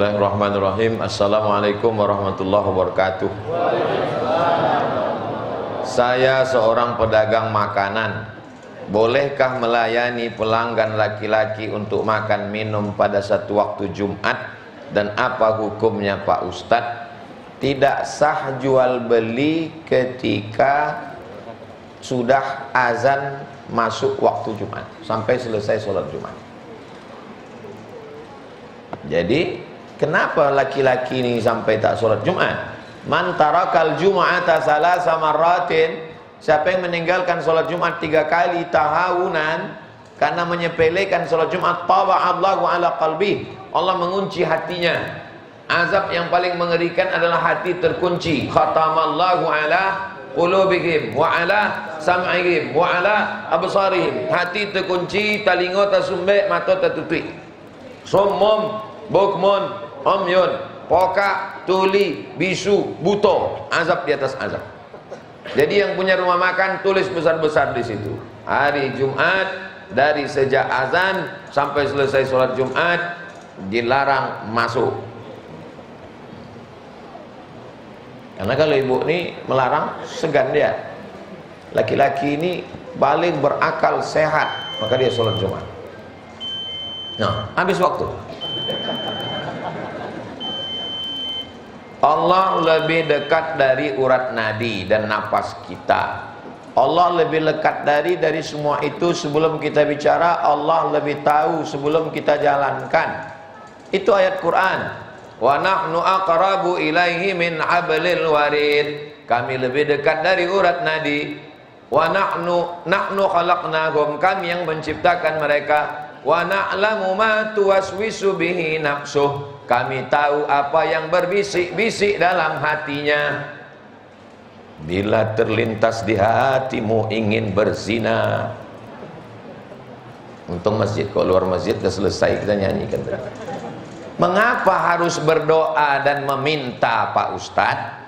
Bismillahirrahmanirrahim. Assalamualaikum warahmatullahi wabarakatuh. Saya seorang pedagang makanan. Bolehkah melayani pelanggan laki-laki untuk makan minum pada satu waktu Jumat? Dan apa hukumnya Pak Ustadz? Tidak sah jual beli ketika sudah azan masuk waktu Jumat sampai selesai sholat Jumat. Jadi kenapa laki-laki ini sampai tak sholat Jumat? Man tarakal jum'ata salasa marratin, siapa yang meninggalkan sholat Jumat 3 kali tahawunan karena menyepelekan sholat Jumat, taba'allahu ala qalbi, Allah mengunci hatinya. Azab yang paling mengerikan adalah hati terkunci. Khatamallahu ala qulubihim wa ala sam'ihim wa ala absarihim. Hati terkunci, talingo tersumbat, mata tertutup. Summum bukmun umyun, pokak, tuli, bisu, buto. Azab di atas azab. Jadi yang punya rumah makan tulis besar-besar di situ. Hari Jumat dari sejak azan sampai selesai sholat Jumat dilarang masuk. Karena kalau ibu ini melarang, segan dia. Laki-laki ini paling berakal sehat, maka dia sholat Jumat. Nah, habis waktu. Allah lebih dekat dari urat nadi dan napas kita. Allah lebih dekat dari semua itu. Sebelum kita bicara, Allah lebih tahu sebelum kita jalankan. Itu ayat Quran. Wa nahnu aqrabu ilaihi min hablil warid. Kami lebih dekat dari urat nadi. Wa nahnu khalaqnahum, kami yang menciptakan mereka. Wa na'lamu ma tuwaswisu bihi nafsuh, kami tahu apa yang berbisik-bisik dalam hatinya. Bila terlintas di hatimu ingin berzina. Untung masjid, kalau luar masjid sudah selesai kita nyanyikan. Mengapa harus berdoa dan meminta Pak Ustadz?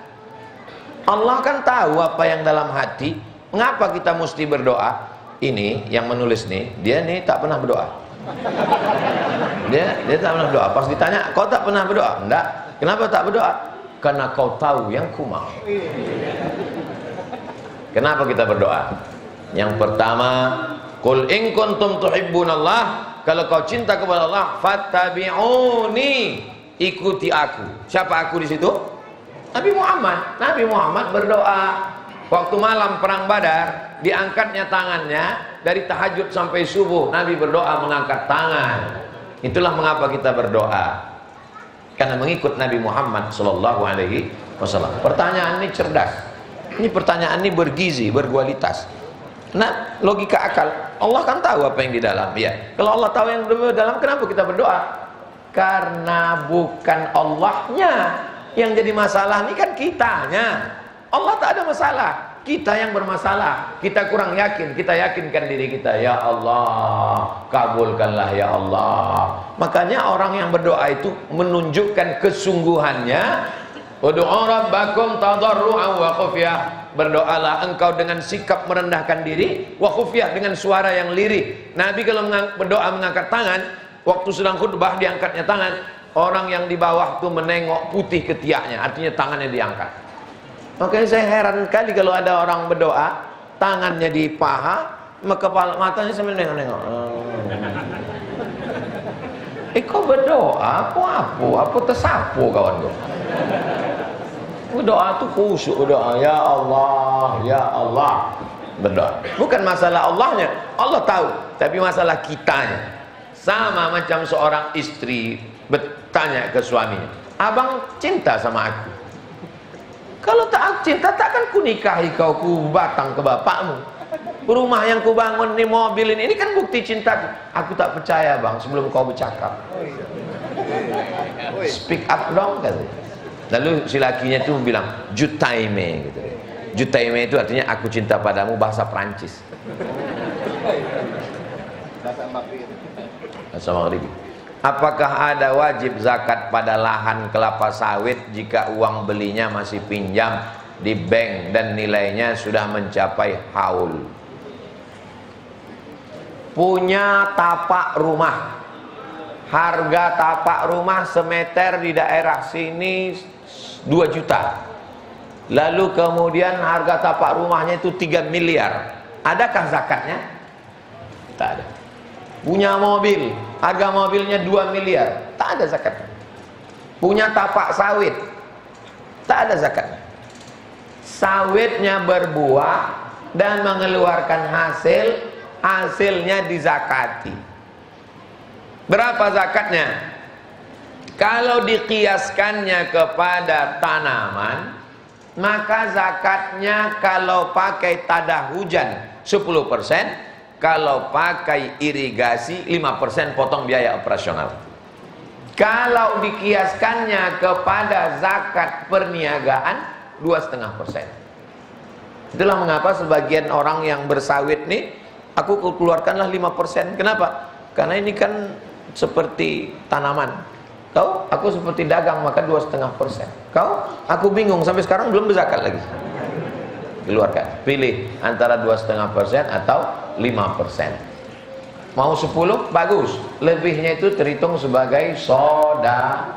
Allah kan tahu apa yang dalam hati. Mengapa kita mesti berdoa? Ini yang menulis nih, dia nih tak pernah berdoa. Dia tak pernah berdoa. Pas ditanya, kau tak pernah berdoa? Enggak. Kenapa tak berdoa? Karena kau tahu yang ku mau. Kenapa kita berdoa? Yang pertama, qul in kuntum tuhibbunallah, kalau kau cinta kepada Allah, fattabi'uni, ikuti aku. Siapa aku di situ? Nabi Muhammad. Nabi Muhammad berdoa waktu malam perang Badar, diangkatnya tangannya dari tahajud sampai subuh. Nabi berdoa mengangkat tangan. Itulah mengapa kita berdoa, karena mengikut Nabi Muhammad Sallallahu Alaihi Wasallam. Pertanyaan ini cerdas. Ini pertanyaan ini bergizi, berkualitas. Nah, logika akal. Allah kan tahu apa yang di dalam. Ya. Kalau Allah tahu yang di dalam, kenapa kita berdoa? Karena bukan Allahnya yang jadi masalah, ini kan kitanya. Allah tak ada masalah, kita yang bermasalah. Kita kurang yakin, kita yakinkan diri kita. Ya Allah, kabulkanlah ya Allah. Makanya orang yang berdoa itu menunjukkan kesungguhannya. Ud'u rabbakum tadarru'an wa khufyah. Berdoalah engkau dengan sikap merendahkan diri, wa khufyah, dengan suara yang lirih. Nabi kalau berdoa mengangkat tangan, waktu sedang khutbah diangkatnya tangan, orang yang di bawah itu menengok putih ketiaknya, artinya tangannya diangkat. Makanya saya heran kali kalau ada orang berdoa, tangannya di paha, kepala matanya sambil nengok-nengok. Kau berdoa, apa tersapu kawan kau? Berdoa tuh khusyuk, berdoa ya Allah, ya Allah. Berdoa. Bukan masalah Allahnya, Allah tahu, tapi masalah kitanya. Sama macam seorang istri bertanya ke suaminya, abang cinta sama aku? Kalau tak cinta, takkan ku nikahi kau, ku batang ke bapakmu. Rumah yang ku bangun, ini mobil ini kan bukti cintaku. Aku tak percaya bang, sebelum kau bercakap. Speak up dong, katanya. Lalu si lakinya itu bilang, jutaime, gitu. Jutaime itu artinya aku cinta padamu, bahasa Prancis. Assalamualaikum. Apakah ada wajib zakat pada lahan kelapa sawit jika uang belinya masih pinjam di bank dan nilainya sudah mencapai haul? Punya tapak rumah harga tapak rumah semeter di daerah sini 2 juta. Lalu kemudian harga tapak rumahnya itu 3 miliar. Adakah zakatnya? Tak ada. Punya mobil, harga mobilnya 2 miliar, tak ada zakatnya. Punya tapak sawit, tak ada zakatnya. Sawitnya berbuah dan mengeluarkan hasil, hasilnya dizakati. Berapa zakatnya? Kalau dikiaskannya kepada tanaman, maka zakatnya kalau pakai tada hujan 10%, kalau pakai irigasi 5% potong biaya operasional. Kalau dikiaskannya kepada zakat perniagaan 2,5%. Itulah mengapa sebagian orang yang bersawit nih, aku keluarkanlah 5%. Kenapa? Karena ini kan seperti tanaman. Kau, aku seperti dagang, maka 2,5%. Kau, aku bingung sampai sekarang belum berzakat lagi. Keluarkan, pilih antara 2,5% atau 5%. Mau 10, bagus. Lebihnya itu terhitung sebagai sedekah.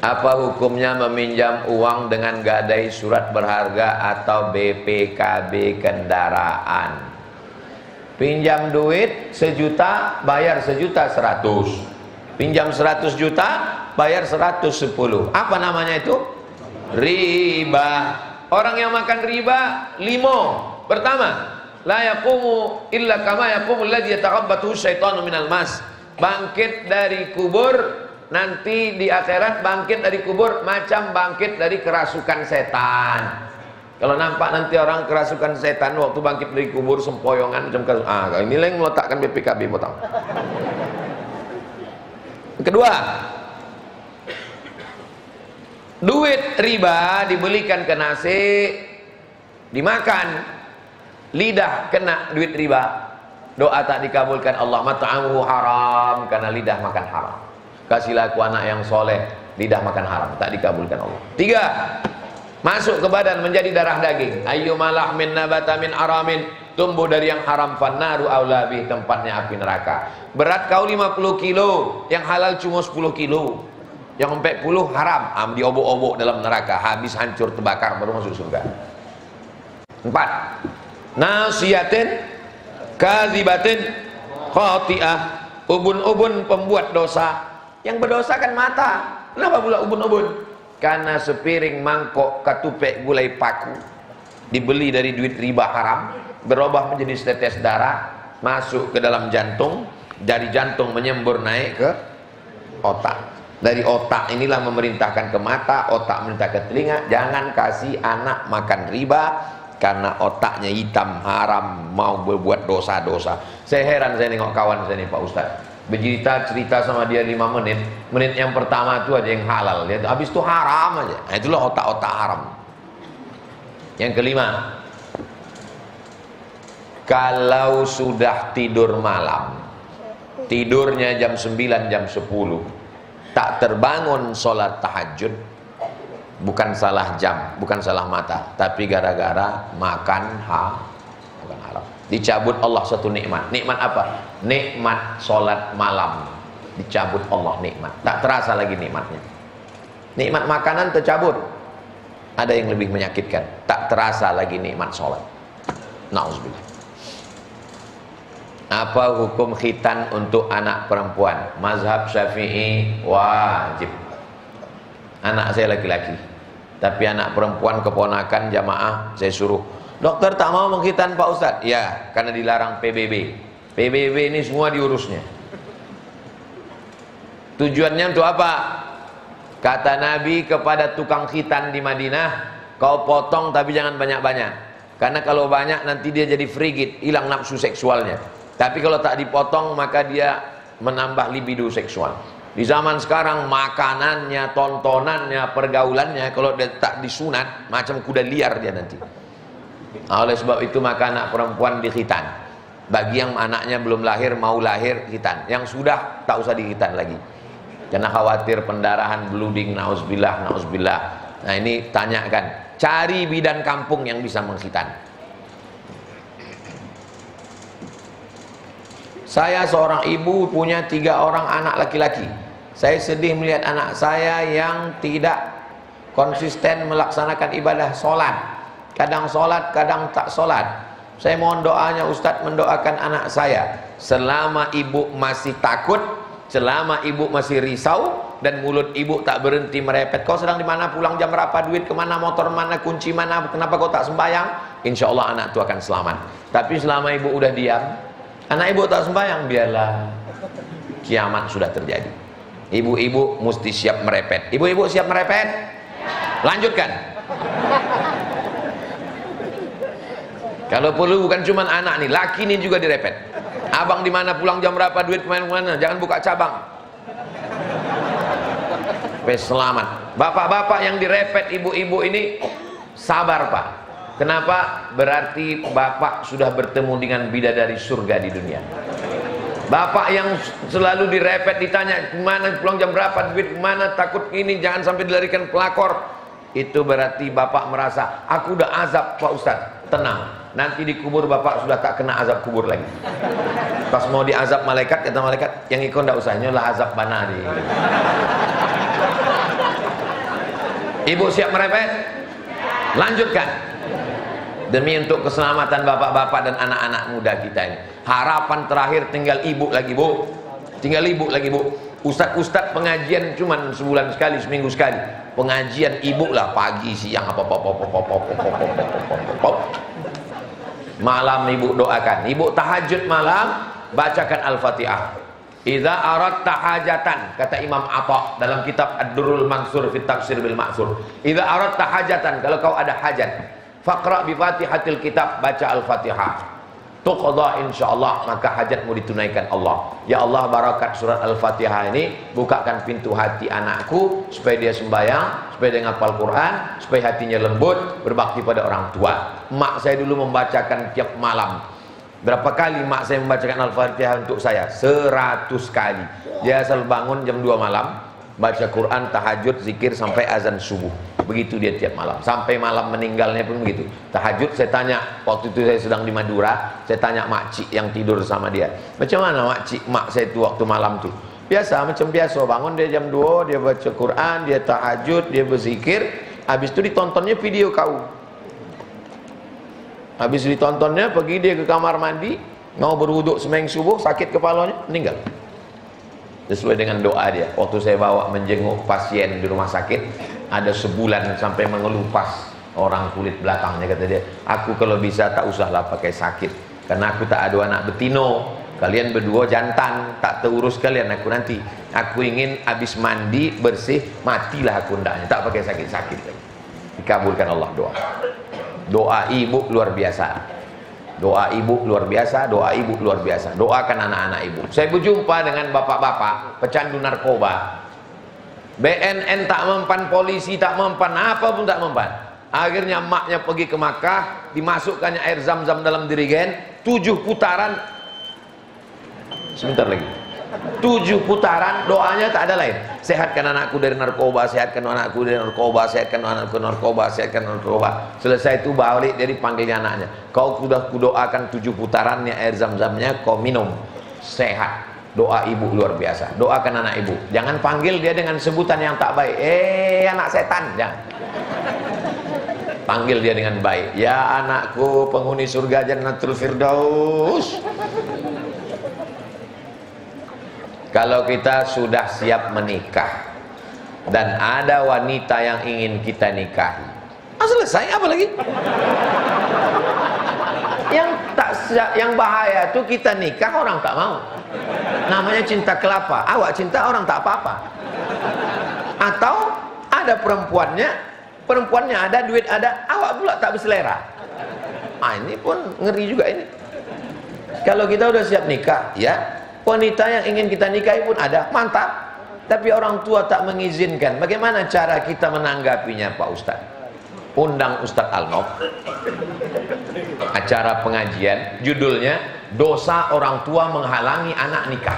Apa hukumnya meminjam uang dengan gadai surat berharga atau BPKB kendaraan? Pinjam duit 1 juta, bayar 1.100.000. Pinjam 100 juta, bayar 110. Apa namanya itu? Riba. Orang yang makan riba, limo. Pertama, la yaqumu illa kama yaqumul ladzi yataqabbathu syaitanu minal mas. Bangkit dari kubur, nanti di akhirat bangkit dari kubur macam bangkit dari kerasukan setan. Kalau nampak nanti orang kerasukan setan waktu bangkit dari kubur sempoyongan macam ini yang meletakkan BPKB potong. Kedua, duit riba dibelikan ke nasi, dimakan, lidah kena duit riba, doa tak dikabulkan Allah. Mat'amuhu haram, karena lidah makan haram. Kasihlah aku anak yang soleh, lidah makan haram, tak dikabulkan Allah. 3, masuk ke badan menjadi darah daging. Ayyuma lahmin nabata min aramin, tumbuh dari yang haram, fannaru aula bih, tempatnya api neraka. Berat kau 50 kilo, yang halal cuma 10 kilo, yang 40 haram, diobok-obok dalam neraka, habis hancur terbakar baru masuk surga. 4, nasiyatin kadzibatin khati'ah, ubun-ubun pembuat dosa. Yang berdosa kan mata. Kenapa pula ubun-ubun? Karena sepiring mangkok katupek gulai paku dibeli dari duit riba haram, berubah menjadi setetes darah, masuk ke dalam jantung, dari jantung menyembur naik ke otak. Dari otak inilah memerintahkan ke mata, otak memerintah ke telinga, jangan kasih anak makan riba karena otaknya hitam, haram, mau berbuat dosa-dosa. Saya heran, saya nengok kawan saya nih Pak Ustadz, cerita sama dia 5 menit. Menit yang pertama itu aja yang halal, dia habis itu haram aja. Nah, itulah otak-otak haram. Yang kelima, kalau sudah tidur malam, tidurnya jam 9, jam 10, tak terbangun sholat tahajud, bukan salah jam, bukan salah mata, tapi gara-gara makan haram. Dicabut Allah satu nikmat. Nikmat apa? Nikmat sholat malam. Dicabut Allah nikmat, tak terasa lagi nikmatnya. Nikmat makanan tercabut. Ada yang lebih menyakitkan, tak terasa lagi nikmat sholat. Nauzubillah. Apa hukum khitan untuk anak perempuan? Mazhab Syafi'i wajib. Anak saya laki-laki, tapi anak perempuan keponakan jamaah saya suruh, dokter tak mau mengkhitan Pak Ustadz. Ya, karena dilarang PBB. PBB ini semua diurusnya. Tujuannya untuk apa? Kata Nabi kepada tukang khitan di Madinah, kau potong tapi jangan banyak-banyak, karena kalau banyak nanti dia jadi frigid, hilang nafsu seksualnya. Tapi kalau tak dipotong maka dia menambah libido seksual. Di zaman sekarang makanannya, tontonannya, pergaulannya, kalau dia tak disunat macam kuda liar dia nanti. Oleh sebab itu maka anak perempuan dikhitan. Bagi yang anaknya belum lahir, mau lahir, khitan. Yang sudah tak usah dikhitan lagi, karena khawatir pendarahan, blooding, nauzubillah, nauzubillah. Nah ini tanyakan, cari bidan kampung yang bisa mengkhitan. Saya seorang ibu punya 3 orang anak laki-laki. Saya sedih melihat anak saya yang tidak konsisten melaksanakan ibadah sholat. Kadang sholat, kadang tak sholat. Saya mohon doanya Ustadz, mendoakan anak saya. Selama ibu masih takut, selama ibu masih risau, dan mulut ibu tak berhenti merepet, kau sedang di mana, pulang jam berapa, duit kemana, motor mana, kunci mana, kenapa kau tak sembahyang, insya Allah anak itu akan selamat. Tapi selama ibu udah diam, anak ibu tak sembahyang, biarlah kiamat sudah terjadi. Ibu-ibu mesti siap merepet. Ibu-ibu siap merepet? Lanjutkan. Kalau perlu bukan cuma anak nih, laki nih juga direpet. Abang di mana, pulang jam berapa, duit kemana-mana, jangan buka cabang. Sampai selamat. Bapak-bapak yang direpet ibu-ibu ini sabar Pak. Kenapa? Berarti bapak sudah bertemu dengan bidadari surga di dunia. Bapak yang selalu direpet, ditanya kemana, pulang jam berapa, duit kemana, takut ini, jangan sampai dilarikan pelakor. Itu berarti bapak merasa, aku udah azab Pak Ustadz. Tenang, nanti dikubur bapak sudah tak kena azab kubur lagi. Pas mau diazab malaikat, kata malaikat, yang ikut ndak usah, nyolah azab bana di. Ibu siap merepet? Lanjutkan. Demi untuk keselamatan bapak-bapak dan anak-anak muda kita ini. Harapan terakhir tinggal ibu lagi Bu. Tinggal ibu lagi Bu. Ustadz pengajian cuman sebulan sekali, seminggu sekali. Pengajian ibu lah pagi, siang, malam ibu doakan. Ibu tahajud malam, bacakan Al-Fatihah. Idza aradta hajatan, kata Imam Atha dalam kitab Ad-Durrul Mansur fi Tafsir bil Ma'sur. Idza aradta hajatan, kalau kau ada hajat, faqra bi Fatihatil kitab, baca Al-Fatihah. Tuqadha insyaallah, maka hajatmu ditunaikan Allah. Ya Allah, barakat surat Al-Fatihah ini bukakan pintu hati anakku supaya dia sembahyang, supaya dia ngapal Quran, supaya hatinya lembut, berbakti pada orang tua. Mak saya dulu membacakan tiap malam. Berapa kali mak saya membacakan Al-Fatihah untuk saya? 100 kali. Dia asal bangun jam 2 malam, baca Quran, tahajud, zikir sampai azan subuh. Begitu dia tiap malam, sampai malam meninggalnya pun begitu. Tahajud, saya tanya, waktu itu saya sedang di Madura, saya tanya makcik yang tidur sama dia, macam mana makcik mak saya itu waktu malam tuh? Biasa, macam biasa, bangun dia jam 2, dia baca Quran, dia tahajud, dia berzikir, habis itu ditontonnya video kau. Habis ditontonnya, pergi dia ke kamar mandi, mau berwuduk sembahyang subuh, sakit kepalanya, meninggal. Sesuai dengan doa dia. Waktu saya bawa menjenguk pasien di rumah sakit, ada sebulan sampai mengelupas orang kulit belakangnya, kata dia, aku kalau bisa tak usahlah pakai sakit, karena aku tak ada anak betino, kalian berdua jantan, tak terurus kalian aku nanti. Aku ingin habis mandi bersih, matilah aku ndaknya, tak pakai sakit-sakit lagi. Dikabulkan Allah doa. Doa ibu luar biasa. Doa ibu luar biasa, doa ibu luar biasa. Doakan anak-anak ibu. Saya berjumpa dengan bapak-bapak pecandu narkoba. BNN tak mempan, polisi tak mempan, apa pun tak mempan. Akhirnya emaknya pergi ke Makkah, dimasukkannya air zam-zam dalam dirigen, 7 putaran. Sebentar lagi. 7 putaran, doanya tak ada lain. Sehatkan anakku dari narkoba, sehatkan anakku dari narkoba, sehatkan anakku narkoba, sehatkan narkoba. Selesai itu balik dari panggilnya anaknya. Kau sudah kudoakan 7 putarannya air zam-zamnya, kau minum. Sehat. Doa ibu luar biasa. Doakan anak ibu. Jangan panggil dia dengan sebutan yang tak baik. Anak setan, jangan. Panggil dia dengan baik. Ya anakku, penghuni surga Jannatul Firdaus. Kalau kita sudah siap menikah dan ada wanita yang ingin kita nikahi, selesai, apa lagi? Yang bahaya tuh kita nikah orang tak mau. Namanya cinta kelapa. Awak cinta orang tak apa-apa. Atau ada perempuannya ada, duit ada, awak pula tak berselera. Ini pun ngeri juga ini. Kalau kita udah siap nikah, ya, wanita yang ingin kita nikahi pun ada, mantap. Tapi orang tua tak mengizinkan. Bagaimana cara kita menanggapinya Pak Ustadz? Undang Ustadz Alnof, acara pengajian, judulnya dosa orang tua menghalangi anak nikah.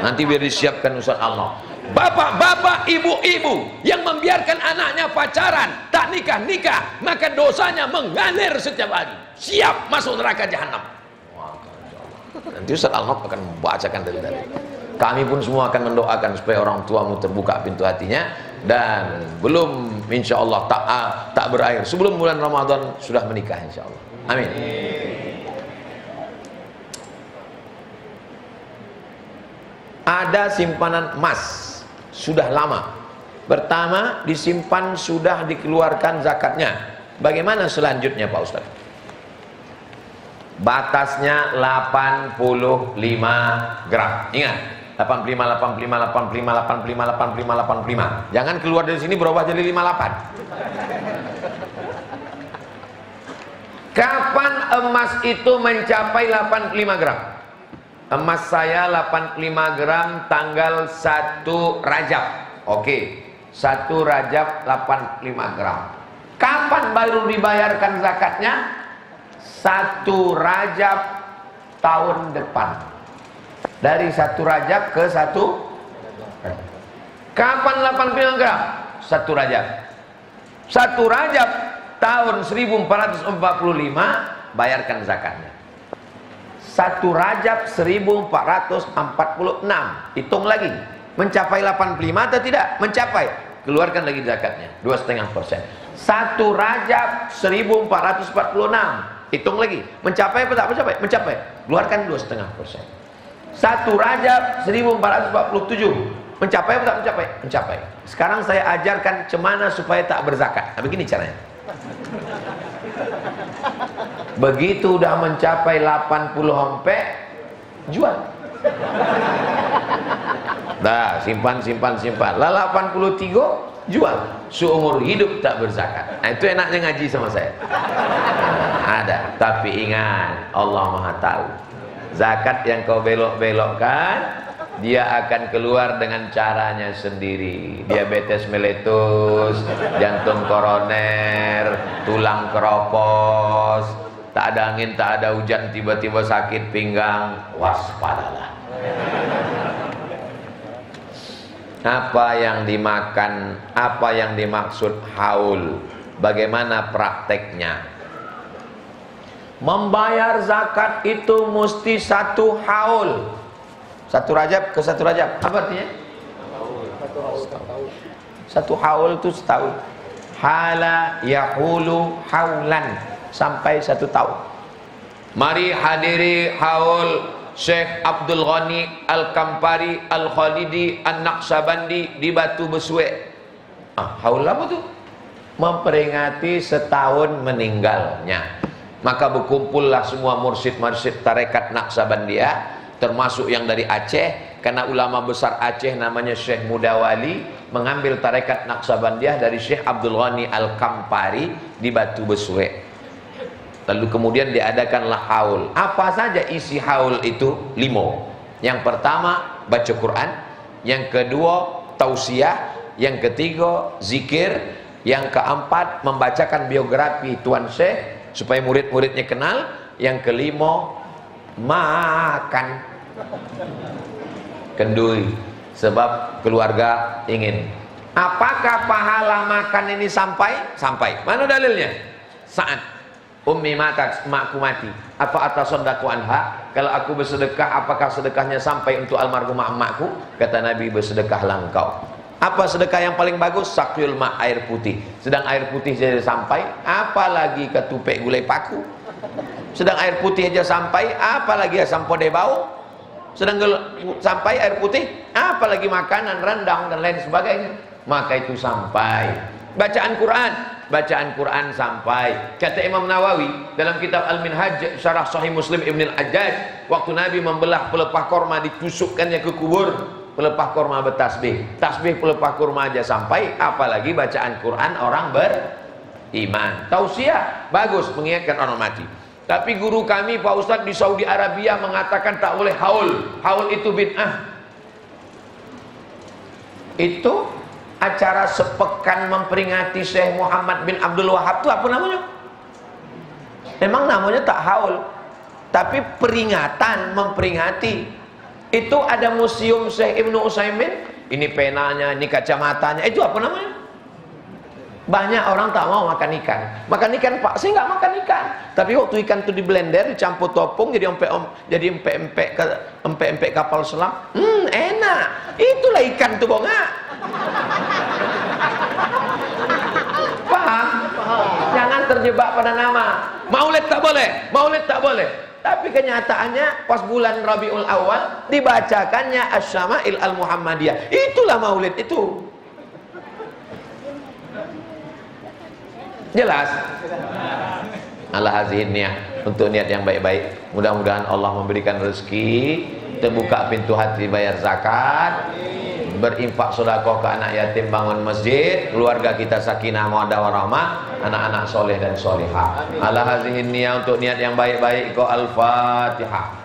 Nanti biar disiapkan Ustadz Alnof. Bapak-bapak, ibu-ibu yang membiarkan anaknya pacaran, tak nikah-nikah, maka dosanya mengalir setiap hari. Siap masuk neraka jahanam. Nanti Ustaz Al-Nof akan membacakan dari tadi. Kami pun semua akan mendoakan supaya orang tuamu terbuka pintu hatinya, dan belum insya Allah tak berakhir sebelum bulan Ramadan sudah menikah insya Allah. Amin. Ada simpanan emas sudah lama. Pertama disimpan sudah dikeluarkan zakatnya. Bagaimana selanjutnya Pak Ustaz? Batasnya 85 gram. Ingat, 85, 85, 85, 85, 85, 85. Jangan keluar dari sini berubah jadi 58. Kapan emas itu mencapai 85 gram? Emas saya 85 gram tanggal 1 Rajab. Oke, 1 Rajab 85 gram. Kapan baru dibayarkan zakatnya? 1 Rajab tahun depan. Dari 1 Rajab ke 1 kapan 85 gram? 1 Rajab. 1 Rajab tahun 1445 bayarkan zakatnya. 1 Rajab 1446. Hitung lagi. Mencapai 85 atau tidak? Mencapai. Keluarkan lagi zakatnya 2,5%. 1 Rajab 1446. Hitung lagi, mencapai apa tak mencapai? Mencapai. Keluarkan 2,5%. 1 Rajab 1447. Mencapai apa tak mencapai? Mencapai. Sekarang saya ajarkan cemana supaya tak berzakat. Nah, begini caranya. Begitu udah mencapai 80 hompe, jual. Nah, simpan. Lah 83 jual. Seumur hidup tak berzakat. Nah, itu enaknya ngaji sama saya. Ada, tapi ingat, Allah Maha tahu. Zakat yang kau belok-belokkan, dia akan keluar dengan caranya sendiri. Diabetes meletus, jantung koroner, tulang keropos, tak ada angin, tak ada hujan, tiba-tiba sakit pinggang, waspadalah. Apa yang dimakan, apa yang dimaksud haul, bagaimana prakteknya? Membayar zakat itu mesti 1 haul. 1 Rajab ke 1 Rajab. Apa artinya? 1 haul itu setahun. Hala yahulu haulan, sampai 1 tahun. Mari hadiri haul Syekh Abdul Ghani Al-Kampari Al-Khalidi An-Naqsabandi di Batu Besue. Haul apa tuh? Memperingati setahun meninggalnya. Maka berkumpullah semua mursyid-mursyid tarekat Naqsabandiyah, termasuk yang dari Aceh, karena ulama besar Aceh namanya Syekh Mudawali mengambil tarekat Naqsabandiyah dari Syekh Abdul Ghani Al-Kampari di Batu Besue. Lalu kemudian diadakanlah haul. Apa saja isi haul itu? 5. Yang pertama baca Quran, yang kedua tausiah, yang ketiga zikir, yang keempat membacakan biografi Tuan Syekh supaya murid-muridnya kenal, yang kelima makan kenduri sebab keluarga ingin. Apakah pahala makan ini sampai? Sampai. Mana dalilnya? Saat ummi matat, makku mati, apa atasadaqu anha, kalau aku bersedekah apakah sedekahnya sampai untuk almarhumah emakku? Kata Nabi, bersedekahlah engkau. Apa sedekah yang paling bagus? Sakyul ma', air putih. Sedang air putih saja sampai, apalagi ketupek gulai paku. Sedang air putih aja sampai, apalagi asam podeh bau. Sedang sampai air putih, apalagi makanan, rendang dan lain sebagainya. Maka itu sampai. Bacaan Quran sampai. Kata Imam Nawawi dalam kitab Al-Minhaj Syarah Sahih Muslim Ibn Al-Hajjaj, waktu Nabi membelah pelepah korma ditusukkannya ke kubur, pelepah korma bertasbih, tasbih pelepah korma aja sampai, apalagi bacaan Quran orang beriman. Tausiah bagus, mengingatkan orang mati. Tapi guru kami Pak Ustadz di Saudi Arabia mengatakan tak boleh haul. Haul itu bid'ah. Itu acara sepekan memperingati Syekh Muhammad bin Abdul Wahab itu apa namanya? Memang namanya tak haul, tapi peringatan, memperingati. Itu ada museum Syekh Ibnu Utsaimin, ini penanya, ini kacamatanya, itu apa namanya? Banyak orang tak mau makan ikan. Makan ikan, Pak, saya nggak makan ikan. Tapi waktu ikan itu di blender, dicampur topung, jadi empek-empek kapal selam. Enak. Itulah ikan tuh, bonga. Paham? Jangan terjebak pada nama. Maulid tak boleh, maulid tak boleh. Tapi kenyataannya pas bulan Rabiul Awal dibacakannya Asy-Syama'il Al-Muhammadiyah. Itulah maulid itu. Jelas? Allah hazihin niat, untuk niat yang baik-baik. Mudah-mudahan Allah memberikan rezeki, terbuka pintu hati bayar zakat, berinfak sedekah ke anak yatim, bangun masjid, keluarga kita sakinah mawaddah warahmah, anak-anak soleh dan solihah. Allah hazihin niat, untuk niat yang baik-baik. Al-Fatihah.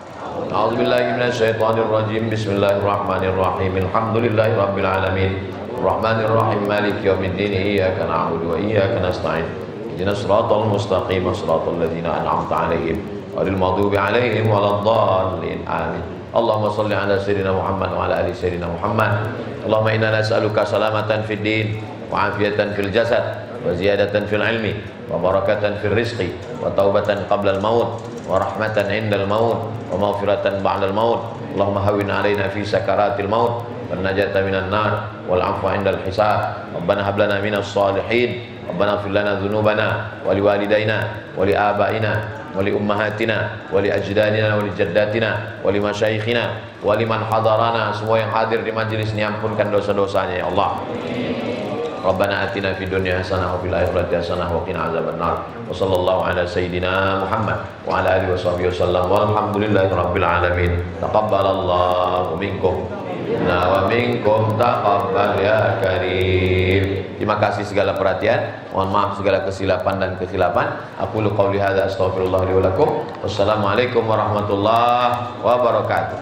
A'udzubillahi minasyaitonirrajim. Bismillahirrahmanirrahim. Alhamdulillahirabbil alamin. Rahmanirrahim. Maliki yaumiddin. Iyyaka na'budu wa iyyaka nasta'in. Ihdinas siratal mustaqim, siratal ladzina an'amta 'alaihim ghairil maghdubi 'alaihim waladdallin. Amin. Allahumma shalli ala sayyidina Muhammad wa ala ali sayyidina Muhammad. Allahumma inna nas'aluka salamatan fid din wa afiyatan fil jasad wa ziyadatan fil ilmi wa barakatan fil rizqi wa taubatan qabla al maut wa rahmatan 'indal maut wa maghfiratan ba'dal maut. Allahumma hawwin 'alaina fi sakaratil maut wan najata minan nar wal 'afwa 'indal hisab. Rabbana hab lana minas shalihin. Rabbana ighfir lana dzunubana wa liwalidayna wa liabaina wa li ummahatina wa li ajdadina wa li jaddatina wa li masyayikhina wa liman hadarana. Semua yang hadir di majelis ini ampunkan dosa-dosanya ya Allah. Rabbana atina fid dunya hasanah wa fil akhirati hasanah wa qina azabannar. Wa sallallahu ala sayyidina Muhammad wa ala alihi washabihi wasallam. Walhamdulillahi rabbil alamin. Taqabbalallahu minkum wa minkum taqabbal ya karim. Terima kasih segala perhatian. Mohon maaf segala kesilapan dan kekhilapan. Aku qouli hadza astaghfirullah li wa lakum. Wassalamualaikum warahmatullahi wabarakatuh.